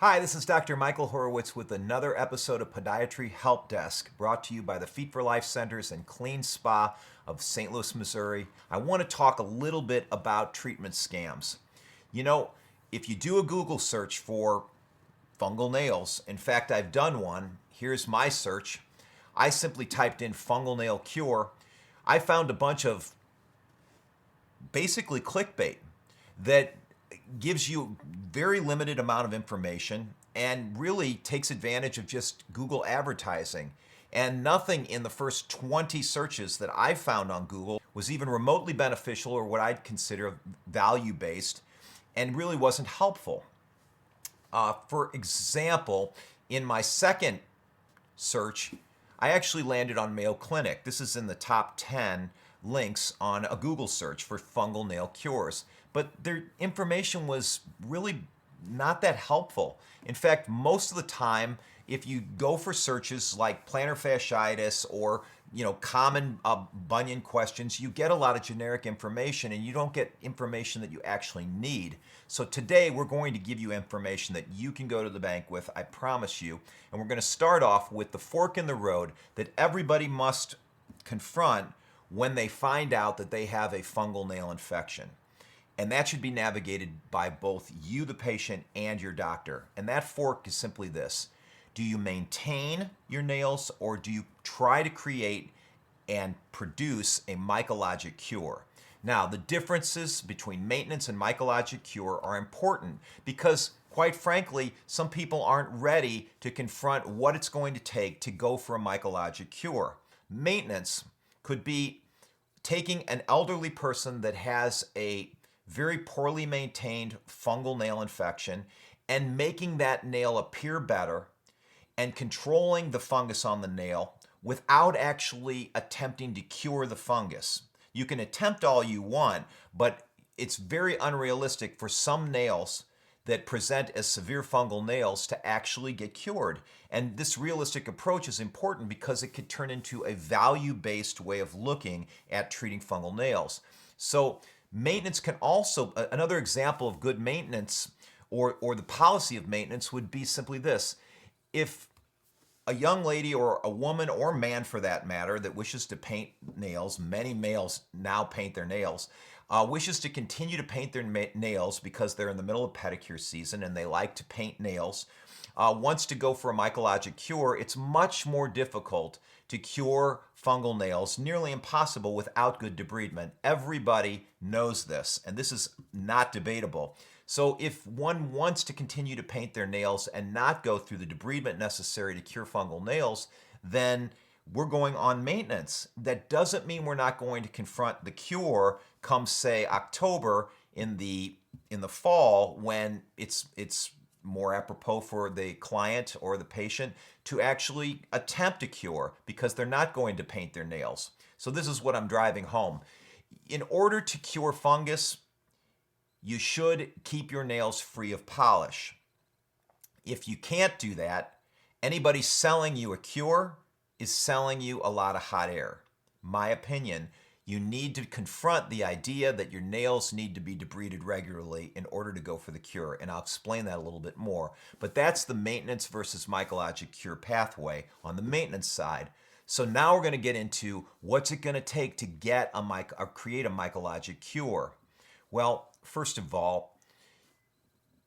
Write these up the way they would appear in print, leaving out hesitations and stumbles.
Hi, this is Dr. Michael Horwitz with another episode of Podiatry Help Desk, brought to you by the Feet for Life Centers and CleanSpa of St. Louis, Missouri. I want to talk a little bit about treatment scams. You know, if you do a Google search for fungal nails, in fact, I've done one. Here's my search. I simply typed in fungal nail cure. I found a bunch of basically clickbait that gives you very limited amount of information and really takes advantage of just Google advertising. And nothing in the first 20 searches that I found on Google was even remotely beneficial or what I'd consider value-based, and really wasn't helpful. For example, in my second search, I actually landed on Mayo Clinic. This is in the top 10 links on a Google search for fungal nail cures. But their information was really not that helpful. In fact, most of the time, if you go for searches like plantar fasciitis or common bunion questions, you get a lot of generic information and you don't get information that you actually need. So today we're going to give you information that you can go to the bank with, I promise you. And we're going to start off with the fork in the road that everybody must confront when they find out that they have a fungal nail infection. And that should be navigated by both you, the patient, and your doctor. And that fork is simply this. Do you maintain your nails, or do you try to create and produce a mycologic cure? Now, the differences between maintenance and mycologic cure are important because, quite frankly, some people aren't ready to confront what it's going to take to go for a mycologic cure. Maintenance could be taking an elderly person that has a very poorly maintained fungal nail infection and making that nail appear better and controlling the fungus on the nail without actually attempting to cure the fungus. You can attempt all you want, but it's very unrealistic for some nails that present as severe fungal nails to actually get cured. And this realistic approach is important because it could turn into a value-based way of looking at treating fungal nails. So maintenance can also, another example of good maintenance or the policy of maintenance would be simply this. If a young lady or a woman or man for that matter that wishes to paint nails, many males now paint their nails, wishes to continue to paint their nails because they're in the middle of pedicure season and they like to paint nails, wants to go for a mycologic cure, it's much more difficult to cure fungal nails, nearly impossible without good debridement. Everybody knows this, and this is not debatable. So if one wants to continue to paint their nails and not go through the debridement necessary to cure fungal nails, then we're going on maintenance. That doesn't mean we're not going to confront the cure come, say, October in the fall, when it's more apropos for the client or the patient to actually attempt a cure because they're not going to paint their nails. So this is what I'm driving home. In order to cure fungus, you should keep your nails free of polish. If you can't do that, anybody selling you a cure is selling you a lot of hot air. My opinion, you need to confront the idea that your nails need to be debrided regularly in order to go for the cure, and I'll explain that a little bit more. But that's the maintenance versus mycologic cure pathway on the maintenance side. So now we're going to get into what's it going to take to get create a mycologic cure. Well, first of all,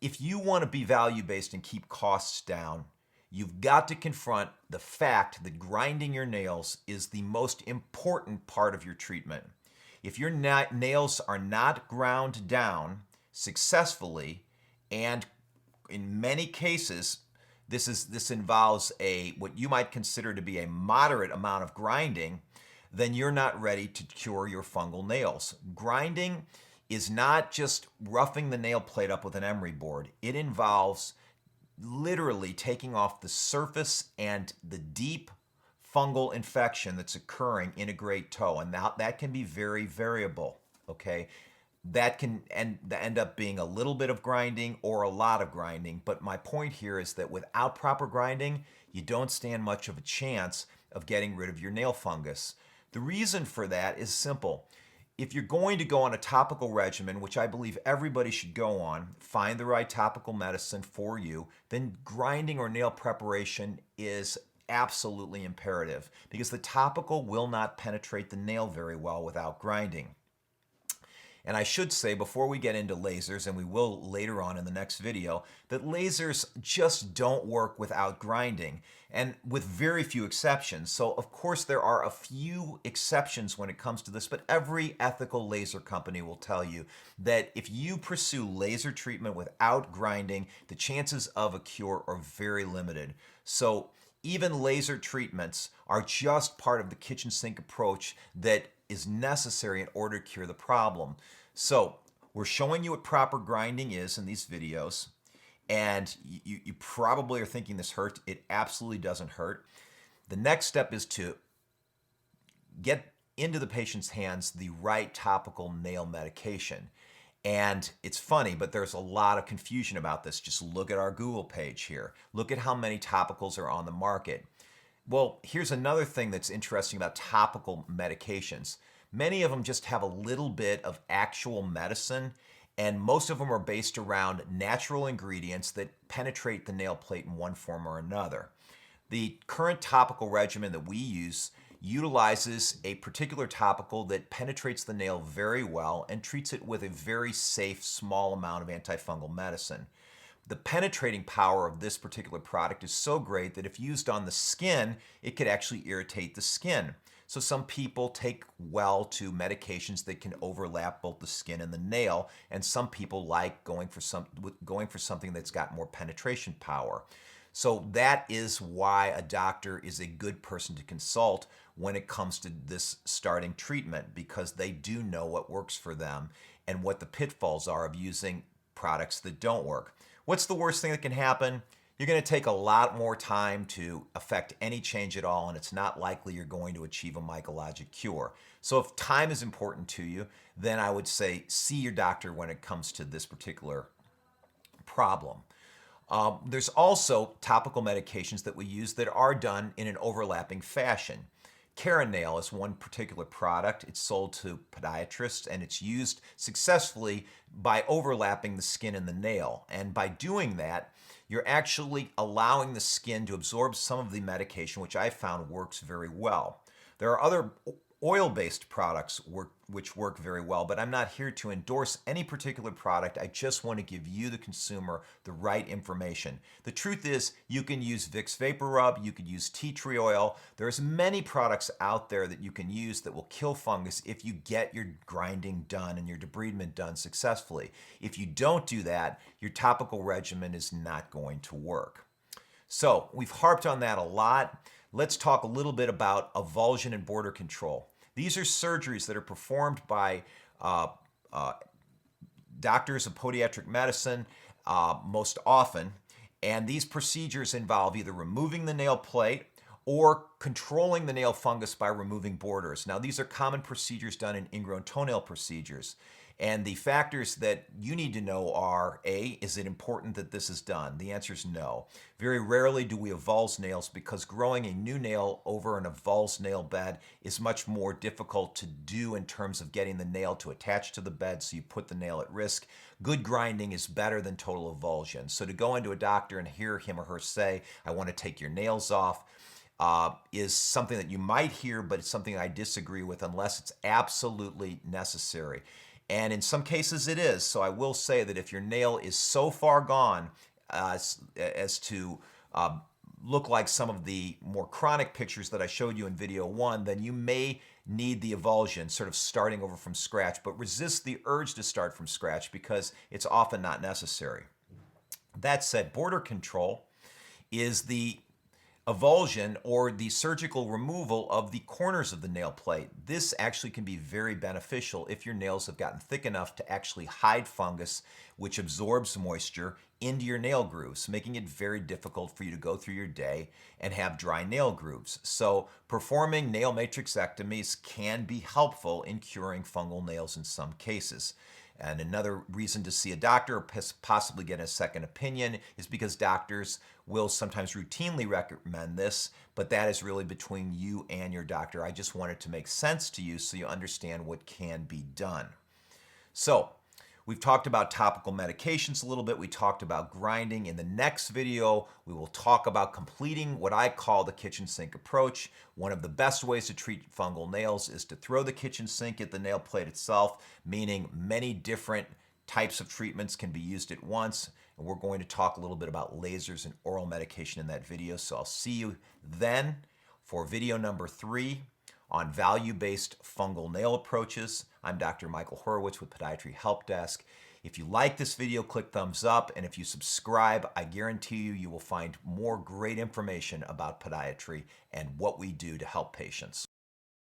if you want to be value-based and keep costs down, you've got to confront the fact that grinding your nails is the most important part of your treatment. If your nails are not ground down successfully, and in many cases this involves what you might consider to be a moderate amount of grinding, then you're not ready to cure your fungal nails. Grinding is not just roughing the nail plate up with an emery board. It involves literally taking off the surface and the deep fungal infection that's occurring in a great toe. And now that can be very variable, okay? That can end up being a little bit of grinding or a lot of grinding. But my point here is that without proper grinding, you don't stand much of a chance of getting rid of your nail fungus. The reason for that is simple. if you're going to go on a topical regimen, which I believe everybody should go on, find the right topical medicine for you, then grinding or nail preparation is absolutely imperative because the topical will not penetrate the nail very well without grinding. And I should say before we get into lasers, and we will later on in the next video, that lasers just don't work without grinding, and with very few exceptions. So of course there are a few exceptions when it comes to this, but every ethical laser company will tell you that if you pursue laser treatment without grinding, the chances of a cure are very limited. So even laser treatments are just part of the kitchen sink approach that is necessary in order to cure the problem. So we're showing you what proper grinding is in these videos, and you probably are thinking this hurts. It absolutely doesn't hurt. The next step is to get into the patient's hands the right topical nail medication. And it's funny, but there's a lot of confusion about this. Just look at our Google page here. Look at how many topicals are on the market. Well, here's another thing that's interesting about topical medications. Many of them just have a little bit of actual medicine, and most of them are based around natural ingredients that penetrate the nail plate in one form or another. The current topical regimen that we use utilizes a particular topical that penetrates the nail very well and treats it with a very safe, small amount of antifungal medicine. The penetrating power of this particular product is so great that if used on the skin, it could actually irritate the skin. So some people take well to medications that can overlap both the skin and the nail, and some people like going for something that's got more penetration power. So that is why a doctor is a good person to consult when it comes to this starting treatment, because they do know what works for them and what the pitfalls are of using products that don't work. What's the worst thing that can happen? You're going to take a lot more time to affect any change at all, and it's not likely you're going to achieve a mycologic cure. So if time is important to you, then I would say see your doctor when it comes to this particular problem. There's also topical medications that we use that are done in an overlapping fashion. Nail is one particular product. It's sold to podiatrists, and it's used successfully by overlapping the skin and the nail. And by doing that, you're actually allowing the skin to absorb some of the medication, which I found works very well. There are other oil-based products which work very well, but I'm not here to endorse any particular product. I just want to give you, the consumer, the right information. The truth is, you can use Vicks Vapor Rub, you could use tea tree oil. There's many products out there that you can use that will kill fungus if you get your grinding done and your debridement done successfully. If you don't do that, your topical regimen is not going to work. So we've harped on that a lot. Let's talk a little bit about avulsion and border control. These are surgeries that are performed by doctors of podiatric medicine most often, and these procedures involve either removing the nail plate or controlling the nail fungus by removing borders. Now, these are common procedures done in ingrown toenail procedures. And the factors that you need to know are, A, is it important that this is done? The answer is no. Very rarely do we avulse nails because growing a new nail over an avulsed nail bed is much more difficult to do in terms of getting the nail to attach to the bed, so you put the nail at risk. Good grinding is better than total avulsion. So to go into a doctor and hear him or her say, I want to take your nails off, is something that you might hear, but it's something I disagree with unless it's absolutely necessary. And in some cases it is. So I will say that if your nail is so far gone as to look like some of the more chronic pictures that I showed you in video 1, then you may need the avulsion, sort of starting over from scratch, but resist the urge to start from scratch because it's often not necessary. That said, border control is the avulsion or the surgical removal of the corners of the nail plate. This actually can be very beneficial if your nails have gotten thick enough to actually hide fungus, which absorbs moisture into your nail grooves, making it very difficult for you to go through your day and have dry nail grooves. So performing nail matrixectomies can be helpful in curing fungal nails in some cases. And another reason to see a doctor or possibly get a second opinion is because doctors will sometimes routinely recommend this, but that is really between you and your doctor. I just want it to make sense to you so you understand what can be done. So, we've talked about topical medications a little bit. We talked about grinding. In the next video, we will talk about completing what I call the kitchen sink approach. One of the best ways to treat fungal nails is to throw the kitchen sink at the nail plate itself, meaning many different types of treatments can be used at once. And we're going to talk a little bit about lasers and oral medication in that video. So I'll see you then for video number 3 on value-based fungal nail approaches. I'm Dr. Michael Horwitz with Podiatry Help Desk. If you like this video, click thumbs up, and if you subscribe, I guarantee you will find more great information about podiatry and what we do to help patients.